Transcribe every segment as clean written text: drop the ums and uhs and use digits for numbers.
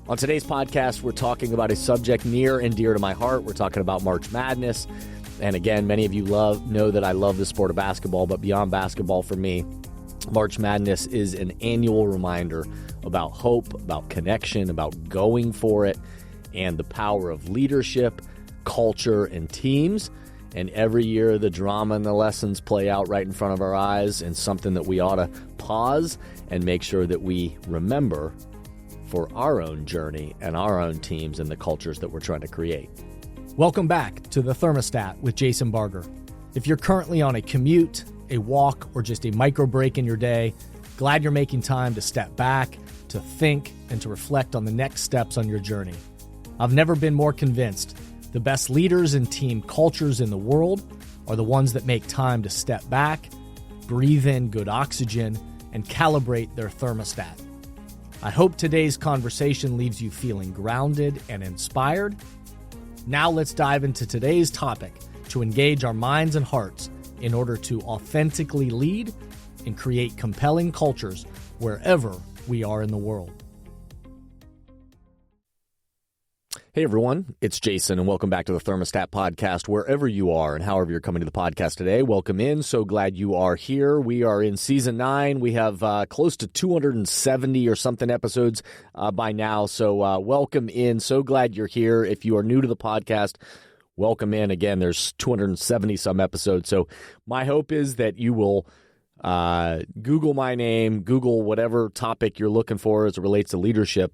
On today's podcast, we're talking about a subject near and dear to my heart. We're talking about March Madness. And again, many of you know that I love the sport of basketball, but beyond basketball for me, March Madness is an annual reminder about hope, about connection, about going for it, and the power of leadership, culture, and teams. And every year, the drama and the lessons play out right in front of our eyes, and something that we ought to pause and make sure that we remember for our own journey and our own teams and the cultures that we're trying to create. Welcome back to the Thermostat with Jason Barger. If you're currently on a commute, a walk, or just a micro break in your day, glad you're making time to step back, to think, and to reflect on the next steps on your journey. I've never been more convinced the best leaders and team cultures in the world are the ones that make time to step back, breathe in good oxygen, and calibrate their thermostat. I hope today's conversation leaves you feeling grounded and inspired. Now let's dive into today's topic to engage our minds and hearts in order to authentically lead and create compelling cultures wherever we are in the world. Hey everyone, it's Jason and welcome back to the Thermostat Podcast. Wherever you are and however you're coming to the podcast today, welcome in. So glad you are here. We are in Season 9. We have close to 270 or something episodes by now. So welcome in. So glad you're here. If you are new to the podcast, welcome in. Again, there's 270 some episodes. So my hope is that you will Google my name, Google whatever topic you're looking for as it relates to leadership,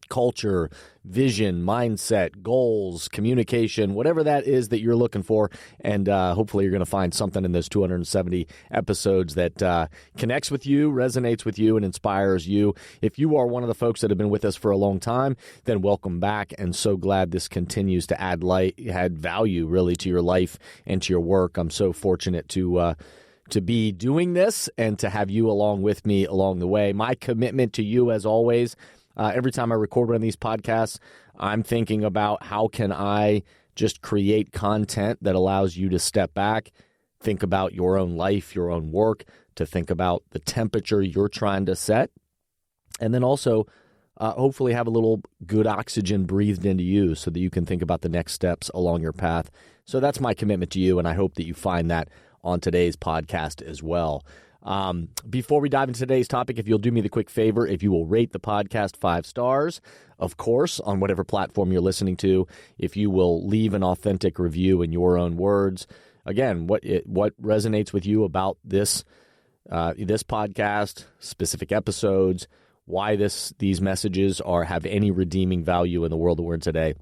culture, vision, mindset, goals, communication, whatever that is that you're looking for. And hopefully you're going to find something in those 270 episodes that connects with you, resonates with you, and inspires you. If you are one of the folks that have been with us for a long time, then welcome back. And so glad this continues to add value really to your life and to your work. I'm so fortunate to be doing this and to have you along with me along the way. My commitment to you, as always, every time I record one of these podcasts, I'm thinking about how can I just create content that allows you to step back, think about your own life, your own work, to think about the temperature you're trying to set, and then also hopefully have a little good oxygen breathed into you so that you can think about the next steps along your path. So that's my commitment to you, and I hope that you find that on today's podcast as well. Before we dive into today's topic, if you'll do me the quick favor, if you will rate the podcast 5 stars, of course, on whatever platform you're listening to, if you will leave an authentic review in your own words, again, what resonates with you about this podcast, specific episodes, why these messages have any redeeming value in the world that we're in today.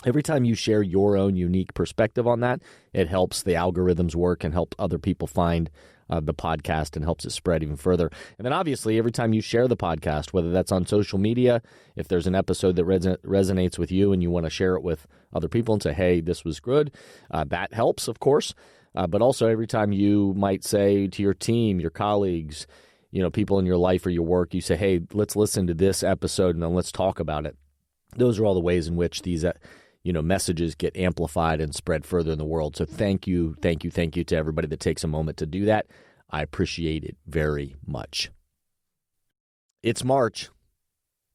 Every time you share your own unique perspective on that, it helps the algorithms work and help other people find the podcast and helps it spread even further. And then obviously, every time you share the podcast, whether that's on social media, if there's an episode that resonates with you and you want to share it with other people and say, hey, this was good, that helps, of course. But also every time you might say to your team, your colleagues, people in your life or your work, you say, hey, let's listen to this episode and then let's talk about it. Those are all the ways in which these messages get amplified and spread further in the world. So thank you to everybody that takes a moment to do that. I appreciate it very much. It's March,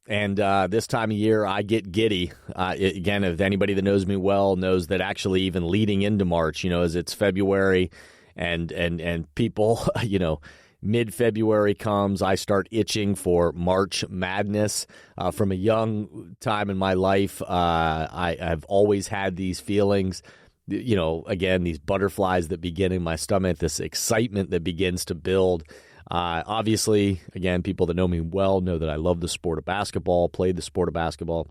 and this time of year I get giddy. Again, if anybody that knows me well knows that actually even leading into March, as it's February and people, mid-February comes, I start itching for March Madness. From a young time in my life, I've always had these feelings, again, these butterflies that begin in my stomach, this excitement that begins to build. Obviously, again, people that know me well know that I love the sport of basketball, played the sport of basketball.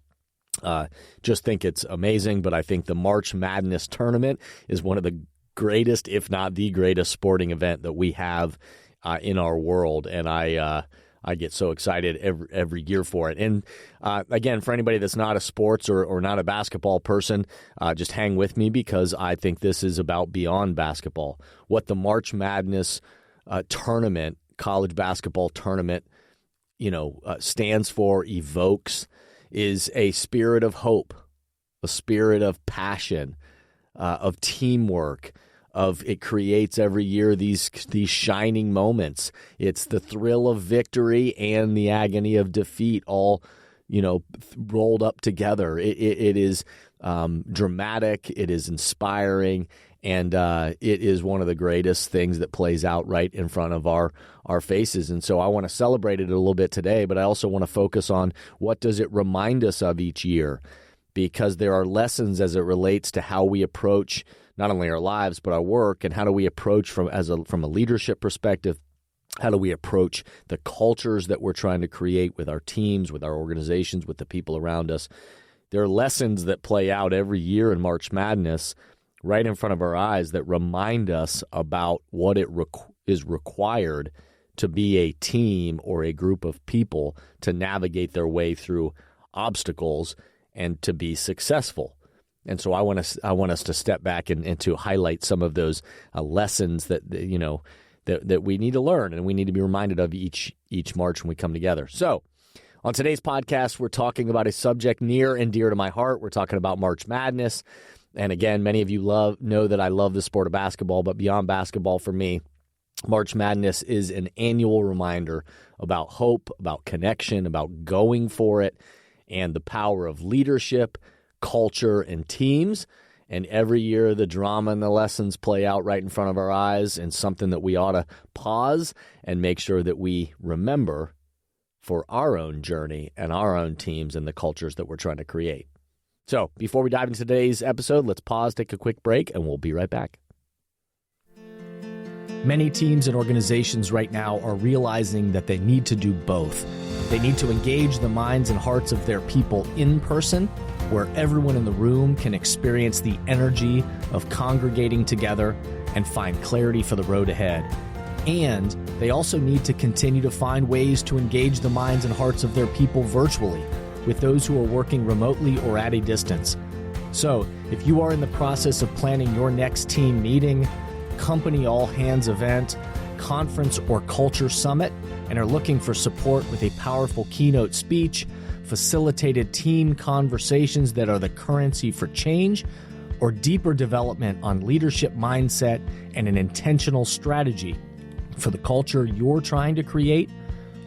Just think it's amazing, but I think the March Madness tournament is one of the greatest, if not the greatest sporting event that we have in our world, and I get so excited every year for it. And again, for anybody that's not a sports or not a basketball person, just hang with me because I think this is about beyond basketball. What the March Madness tournament, college basketball tournament, stands for, evokes, is a spirit of hope, a spirit of passion, of teamwork. It creates every year these shining moments. It's the thrill of victory and the agony of defeat all rolled up together. It is dramatic. It is inspiring. And it is one of the greatest things that plays out right in front of our faces. And so I want to celebrate it a little bit today, but I also want to focus on what does it remind us of each year, because there are lessons as it relates to how we approach not only our lives, but our work, and how do we approach from a leadership perspective. How do we approach the cultures that we're trying to create with our teams, with our organizations, with the people around us? There are lessons that play out every year in March Madness right in front of our eyes that remind us about what it is required to be a team or a group of people to navigate their way through obstacles and to be successful. And so I want us to step back and to highlight some of those lessons that that we need to learn and we need to be reminded of each March when we come together. So on today's podcast, we're talking about a subject near and dear to my heart. We're talking about March Madness. And again, many of you know that I love the sport of basketball, but beyond basketball for me, March Madness is an annual reminder about hope, about connection, about going for it, and the power of leadership, culture, and teams. And every year the drama and the lessons play out right in front of our eyes, and something that we ought to pause and make sure that we remember for our own journey and our own teams and the cultures that we're trying to create. So before we dive into today's episode, let's pause, take a quick break, and we'll be right back. Many teams and organizations right now are realizing that they need to do both. They need to engage the minds and hearts of their people in person, where everyone in the room can experience the energy of congregating together and find clarity for the road ahead. And they also need to continue to find ways to engage the minds and hearts of their people virtually, with those who are working remotely or at a distance. So, if you are in the process of planning your next team meeting, company all-hands event, conference or culture summit, and are looking for support with a powerful keynote speech, facilitated team conversations that are the currency for change, or deeper development on leadership mindset and an intentional strategy for the culture you're trying to create,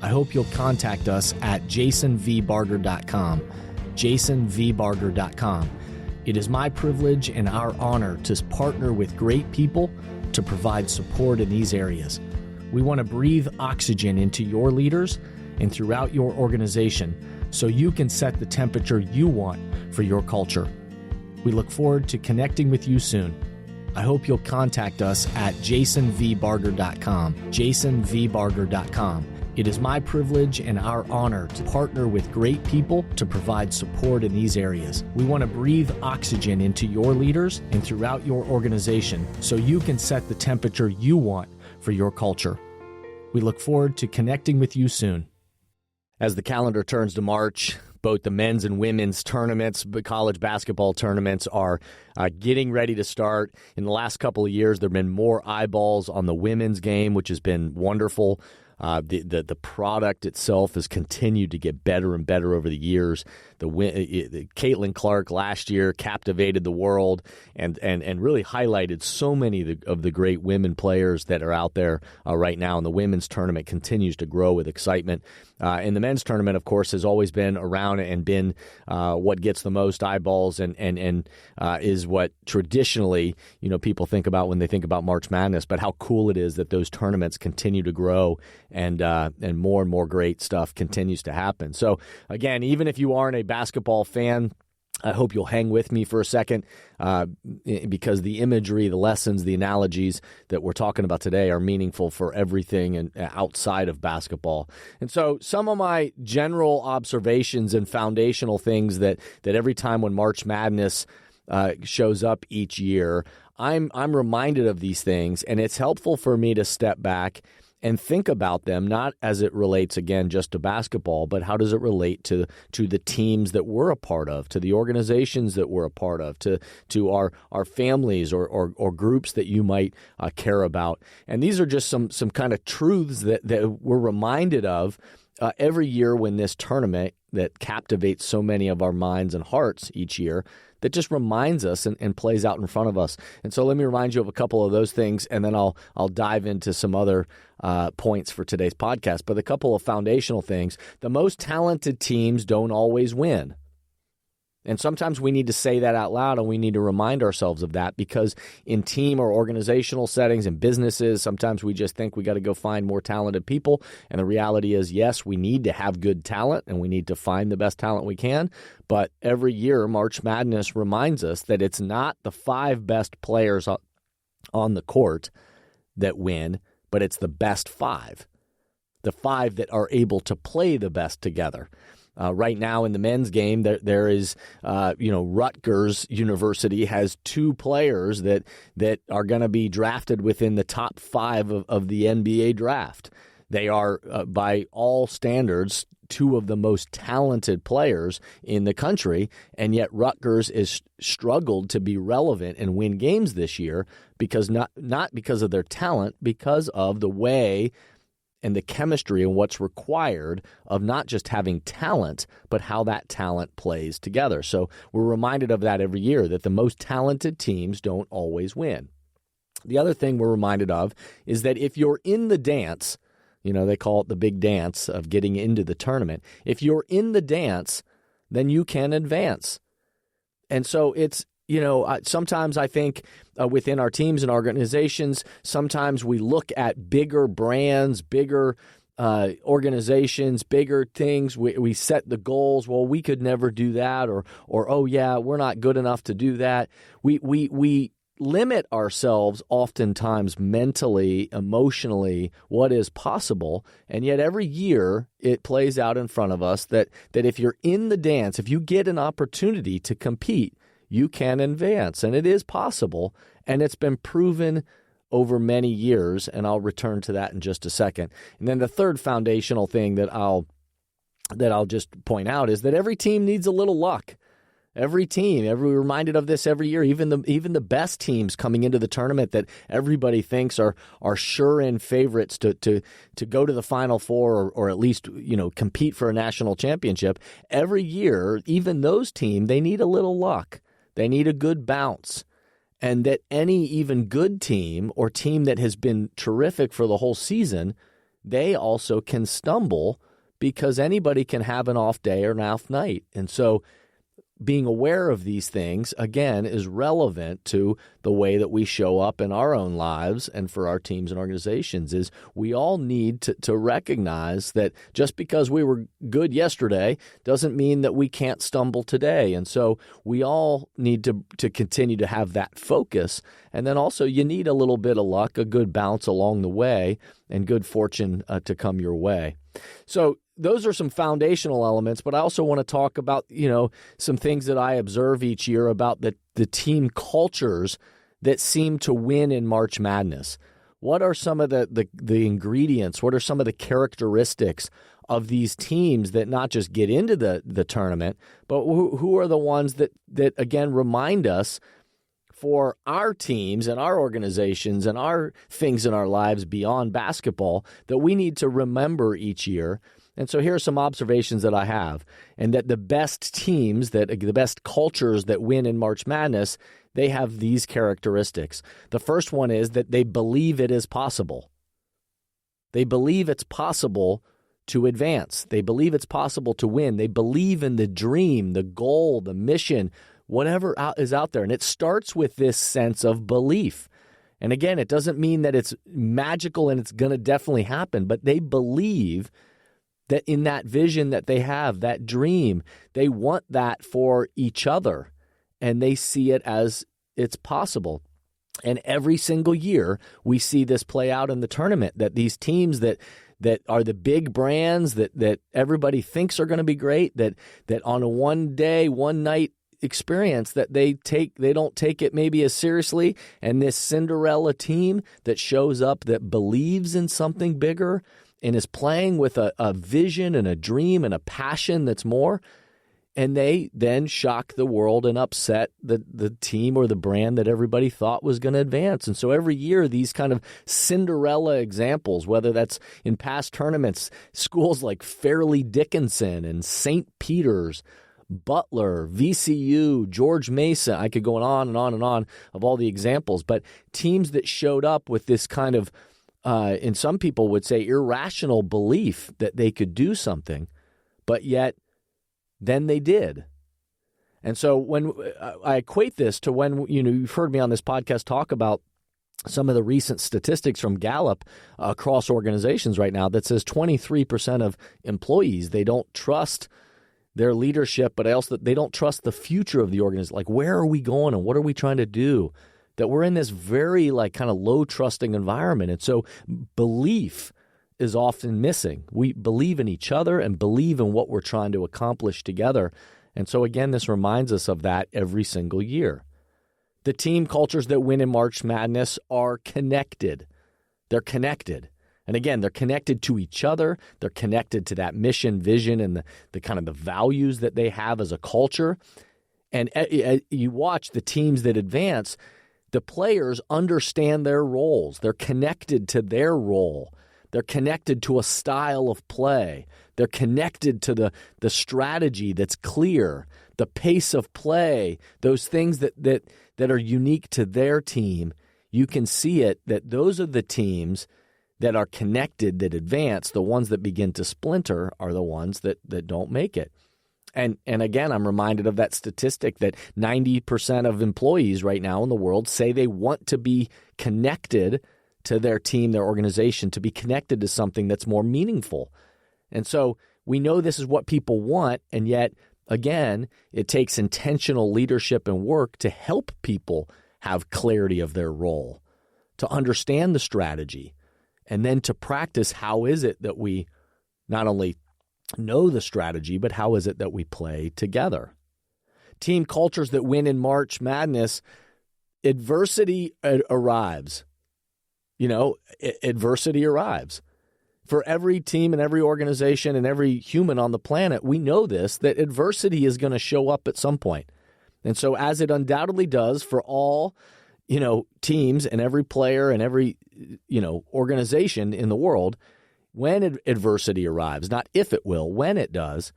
I hope you'll contact us at jasonvbarger.com, jasonvbarger.com. It is my privilege and our honor to partner with great people to provide support in these areas. We want to breathe oxygen into your leaders and throughout your organization so you can set the temperature you want for your culture. We look forward to connecting with you soon. I hope you'll contact us at jasonvbarger.com, jasonvbarger.com. It is my privilege and our honor to partner with great people to provide support in these areas. We want to breathe oxygen into your leaders and throughout your organization so you can set the temperature you want for your culture. We look forward to connecting with you soon. As the calendar turns to March, both the men's and women's tournaments, college basketball tournaments are getting ready to start. In the last couple of years, there have been more eyeballs on the women's game, which has been wonderful. The product itself has continued to get better and better over the years. Caitlin Clark last year captivated the world and really highlighted so many of the great women players that are out there right now. And the women's tournament continues to grow with excitement. And the men's tournament, of course, has always been around and been what gets the most eyeballs and is what traditionally people think about when they think about March Madness. But how cool it is that those tournaments continue to grow and more great stuff continues to happen. So again, even if you aren't a basketball fan, I hope you'll hang with me for a second because the imagery, the lessons, the analogies that we're talking about today are meaningful for everything and outside of basketball. And so some of my general observations and foundational things that every time when March Madness shows up each year, I'm reminded of these things, and it's helpful for me to step back and think about them, not as it relates, again, just to basketball, but how does it relate to the teams that we're a part of, to the organizations that we're a part of, to our families or groups that you might care about. And these are just some kind of truths that we're reminded of every year when this tournament that captivates so many of our minds and hearts each year that just reminds us and plays out in front of us. And so let me remind you of a couple of those things, and then I'll dive into some other points for today's podcast. But a couple of foundational things. The most talented teams don't always win. And sometimes we need to say that out loud, and we need to remind ourselves of that, because in team or organizational settings and businesses, sometimes we just think we got to go find more talented people. And the reality is, yes, we need to have good talent, and we need to find the best talent we can. But every year, March Madness reminds us that it's not the 5 best players on the court that win, but it's the best 5, the 5 that are able to play the best together. Right now in the men's game, there is, Rutgers University has 2 players that are going to be drafted within the top 5 of the NBA draft. They are, by all standards, 2 of the most talented players in the country, and yet Rutgers is struggled to be relevant and win games this year because not because of their talent, because of the way and the chemistry and what's required of not just having talent, but how that talent plays together. So we're reminded of that every year, that the most talented teams don't always win. The other thing we're reminded of is that if you're in the dance, they call it the big dance of getting into the tournament. If you're in the dance, then you can advance. And so it's, sometimes I think within our teams and organizations, sometimes we look at bigger brands, bigger organizations, bigger things. We set the goals. Well, we could never do that, or oh yeah, we're not good enough to do that. We limit ourselves oftentimes mentally, emotionally, what is possible. And yet every year it plays out in front of us that if you're in the dance, if you get an opportunity to compete, you can advance, and it is possible, and it's been proven over many years, and I'll return to that in just a second. And then the third foundational thing that I'll just point out is that every team needs a little luck. Every team, we're reminded of this every year. Even the best teams coming into the tournament that everybody thinks are sure-in favorites to go to the Final Four or at least compete for a national championship. Every year, even those teams, they need a little luck. They need a good bounce. And that any even good team or team that has been terrific for the whole season, they also can stumble because anybody can have an off day or an off night. And so being aware of these things, again, is relevant to the way that we show up in our own lives and for our teams and organizations. Is we all need to recognize that just because we were good yesterday doesn't mean that we can't stumble today. And so we all need to continue to have that focus. And then also you need a little bit of luck, a good bounce along the way, and good fortune to come your way. So those are some foundational elements, but I also want to talk about, some things that I observe each year about the team cultures that seem to win in March Madness. What are some of the ingredients? What are some of the characteristics of these teams that not just get into the tournament, but who are the ones that again remind us for our teams and our organizations and our things in our lives beyond basketball that we need to remember each year. And so here are some observations that I have, and that the best teams, the best cultures that win in March Madness, they have these characteristics. The first one is that they believe it is possible. They believe it's possible to advance. They believe it's possible to win. They believe in the dream, the goal, the mission, whatever is out there. And it starts with this sense of belief. And again, it doesn't mean that it's magical and it's going to definitely happen, but they believe that in that vision that they have, that dream, they want that for each other, and they see it as it's possible. And every single year, we see this play out in the tournament, that these teams that are the big brands that everybody thinks are going to be great, that on a one day, one night experience that they don't take it maybe as seriously, and this Cinderella team that shows up that believes in something bigger and is playing with a vision and a dream and a passion that's more, and they then shock the world and upset the team or the brand that everybody thought was going to advance. And so every year, these kind of Cinderella examples, whether that's in past tournaments, schools like Fairleigh Dickinson and St. Peter's, Butler, VCU, George Mason, I could go on and on and on of all the examples, but teams that showed up with this kind of, and some people would say, irrational belief that they could do something, but yet then they did. And so when I equate this to when, you've heard me on this podcast talk about some of the recent statistics from Gallup across organizations right now that says 23% of employees, they don't trust their leadership, but also they don't trust the future of the organization. Like, where are we going and what are we trying to do? That we're in this very kind of low trusting environment. And so belief is often missing. We believe in each other and believe in what we're trying to accomplish together. And so again, this reminds us of that every single year. The team cultures that win in March Madness are connected. They're connected. And again, they're connected to each other. They're connected to that mission, vision, and the kind of the values that they have as a culture. And you watch the teams that advance, the players understand their roles. They're connected to their role. They're connected to a style of play. They're connected to the strategy that's clear, the pace of play, those things that are unique to their team. You can see it that those are the teams that are connected, that advance. The ones that begin to splinter are the ones that don't make it. And again, I'm reminded of that statistic that 90% of employees right now in the world say they want to be connected to their team, their organization, to be connected to something that's more meaningful. And so we know this is what people want, and yet, again, it takes intentional leadership and work to help people have clarity of their role, to understand the strategy, and then to practice how is it that we not only know the strategy, but how is it that we play together. Team cultures that win in March Madness, adversity arrives. Adversity arrives. For every team and every organization and every human on the planet, we know this, that adversity is going to show up at some point. And so as it undoubtedly does for all, teams and every player and every, organization in the world, when adversity arrives, not if it will, when it does,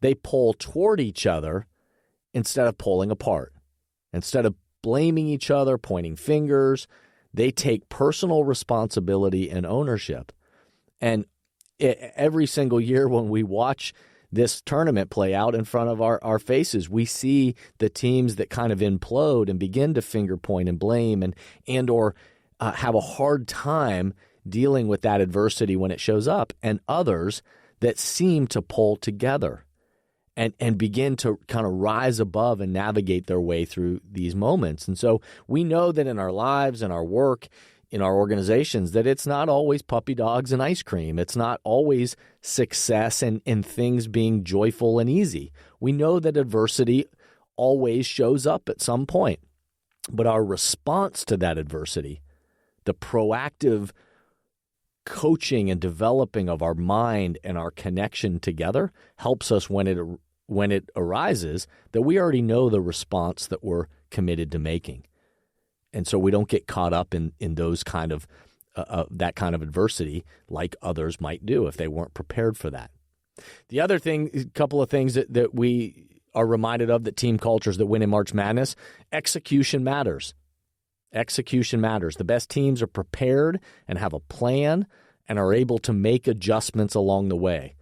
they pull toward each other instead of pulling apart. Instead of blaming each other, pointing fingers, they take personal responsibility and ownership. And every single year when we watch this tournament play out in front of our faces, we see the teams that kind of implode and begin to finger point and blame and or have a hard time dealing with that adversity when it shows up, and others that seem to pull together and begin to kind of rise above and navigate their way through these moments. And so we know that in our lives, in our work, in our organizations, that it's not always puppy dogs and ice cream. It's not always success and things being joyful and easy. We know that adversity always shows up at some point. But our response to that adversity, the proactive coaching and developing of our mind and our connection together, helps us when it arises, that we already know the response that we're committed to making. And so we don't get caught up in those kind of that kind of adversity like others might do if they weren't prepared for that. The other thing, a couple of things that we are reminded of that team cultures that win in March Madness, execution matters. Execution matters. The best teams are prepared and have a plan and are able to make adjustments along the way.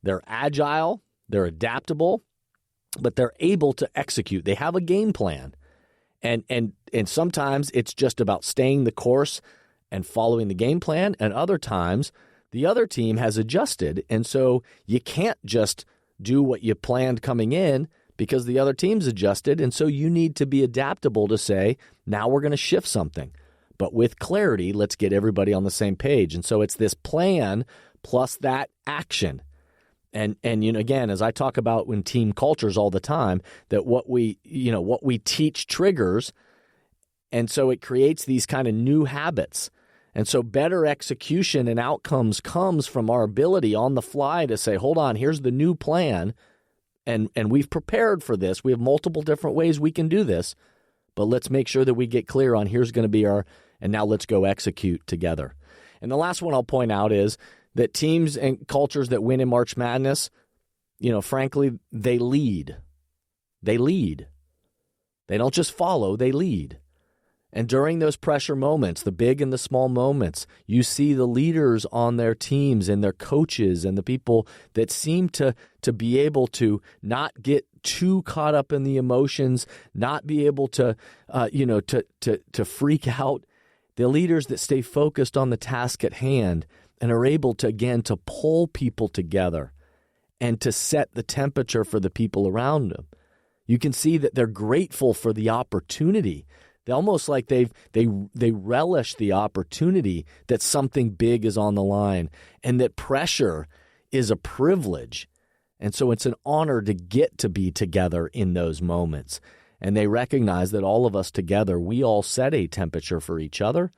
They're agile, they're adaptable, but they're able to execute. They have a game plan. And sometimes it's just about staying the course and following the game plan, and other times the other team has adjusted, and so you can't just do what you planned coming in because the other team's adjusted, and so you need to be adaptable to say, now we're going to shift something. But with clarity, let's get everybody on the same page. And so it's this plan plus that action. And again, as I talk about in team cultures all the time, that what we teach triggers, and so it creates these kind of new habits. And so better execution and outcomes comes from our ability on the fly to say, hold on, here's the new plan, And we've prepared for this. We have multiple different ways we can do this, but let's make sure that we get clear on here's going to be our, and now let's go execute together. And the last one I'll point out is that teams and cultures that win in March Madness, frankly, they lead. They lead. They don't just follow, they lead. And during those pressure moments, the big and the small moments, you see the leaders on their teams and their coaches and the people that seem to be able to not get too caught up in the emotions, not be able to freak out. The leaders that stay focused on the task at hand and are able to, again, to pull people together and to set the temperature for the people around them. You can see that they're grateful for the opportunity. They're almost like they relish the opportunity that something big is on the line and that pressure is a privilege. And so it's an honor to get to be together in those moments. And they recognize that all of us together, we all set a temperature for each other,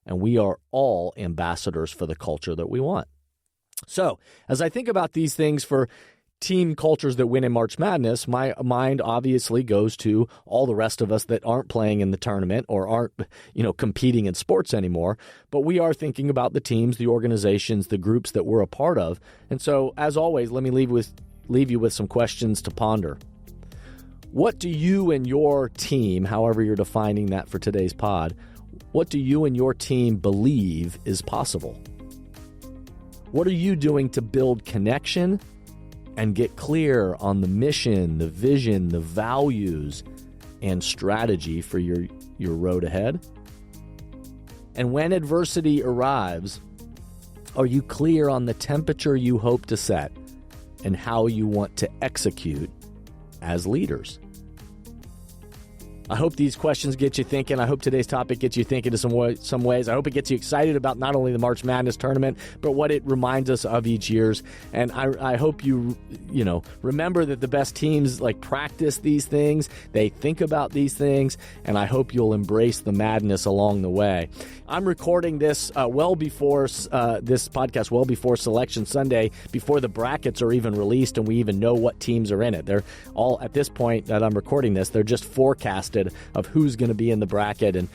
and we are all ambassadors for the culture that we want. So as I think about these things for team cultures that win in March Madness, my mind obviously goes to all the rest of us that aren't playing in the tournament or aren't, competing in sports anymore. But we are thinking about the teams, the organizations, the groups that we're a part of. And so, as always, let me leave you with some questions to ponder. What do you and your team, however you're defining that for today's pod, what do you and your team believe is possible? What are you doing to build connection and get clear on the mission, the vision, the values, and strategy for your road ahead? And when adversity arrives, are you clear on the temperature you hope to set and how you want to execute as leaders? I hope these questions get you thinking. I hope today's topic gets you thinking in some ways. I hope it gets you excited about not only the March Madness tournament, but what it reminds us of each year. And I hope you remember that the best teams practice these things. They think about these things, and I hope you'll embrace the madness along the way. I'm recording this well before this podcast, well before Selection Sunday, before the brackets are even released and we even know what teams are in it. They're all, at this point that I'm recording this, they're just forecasted of who's going to be in the bracket and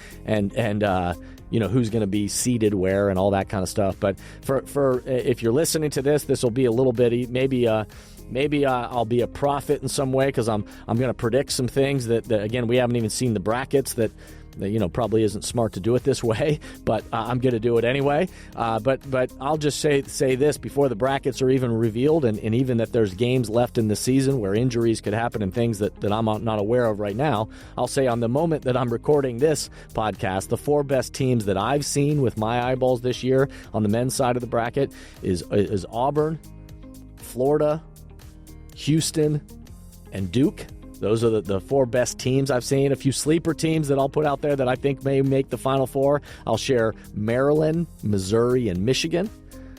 who's going to be seated where and all that kind of stuff. But for if you're listening to this will be a little bit maybe I'll be a prophet in some way because I'm going to predict some things that again we haven't even seen the brackets that probably isn't smart to do it this way, but I'm going to do it anyway. But I'll just say this before the brackets are even revealed, and even that there's games left in the season where injuries could happen and things that I'm not aware of right now. I'll say on the moment that I'm recording this podcast, the four best teams that I've seen with my eyeballs this year on the men's side of the bracket is Auburn, Florida, Houston, and Duke. Those are the four best teams I've seen. A few sleeper teams that I'll put out there that I think may make the Final Four. I'll share Maryland, Missouri, and Michigan,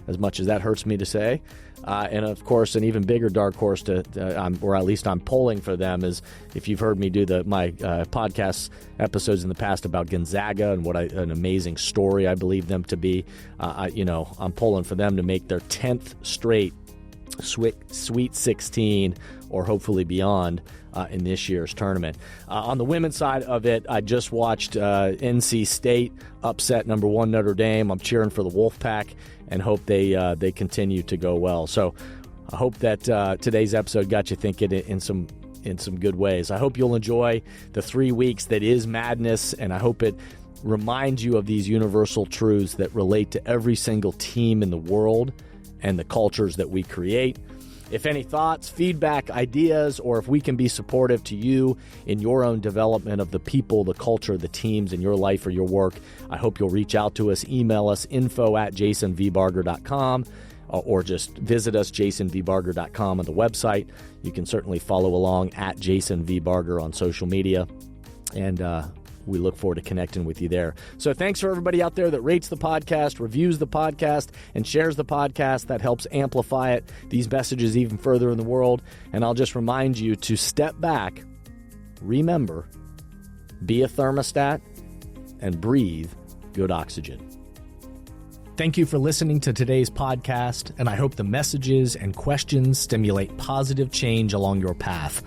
as much as that hurts me to say. And, of course, an even bigger dark horse or at least I'm polling for them, is if you've heard me do my podcast episodes in the past about Gonzaga and what an amazing story I believe them to be. I'm polling for them to make their 10th straight Sweet 16 or hopefully beyond in this year's tournament. On the women's side of it, I just watched NC State upset number 1 Notre Dame. I'm cheering for the Wolfpack and hope they continue to go well. So I hope that today's episode got you thinking in some good ways. I hope you'll enjoy the 3 weeks that is madness, and I hope it reminds you of these universal truths that relate to every single team in the world and the cultures that we create. If any thoughts, feedback, ideas, or if we can be supportive to you in your own development of the people, the culture, the teams in your life or your work, I hope you'll reach out to us, email us, info@jasonvbarger.com, or just visit us, jasonvbarger.com on the website. You can certainly follow along at jasonvbarger on social media, and we look forward to connecting with you there. So thanks for everybody out there that rates the podcast, reviews the podcast, and shares the podcast. That helps amplify it, these messages even further in the world. And I'll just remind you to step back, remember, be a thermostat, and breathe good oxygen. Thank you for listening to today's podcast, and I hope the messages and questions stimulate positive change along your path.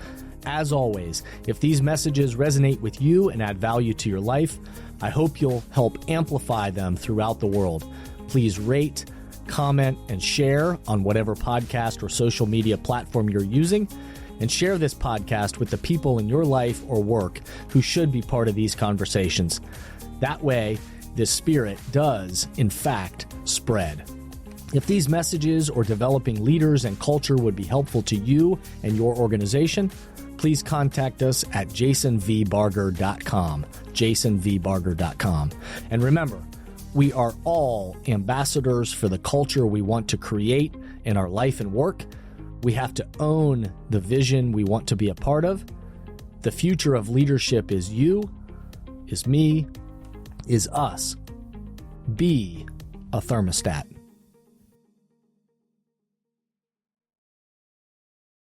As always, if these messages resonate with you and add value to your life, I hope you'll help amplify them throughout the world. Please rate, comment, and share on whatever podcast or social media platform you're using, and share this podcast with the people in your life or work who should be part of these conversations. That way, this spirit does, in fact, spread. If these messages or developing leaders and culture would be helpful to you and your organization, please contact us at jasonvbarger.com, jasonvbarger.com. And remember, we are all ambassadors for the culture we want to create in our life and work. We have to own the vision we want to be a part of. The future of leadership is you, is me, is us. Be a thermostat.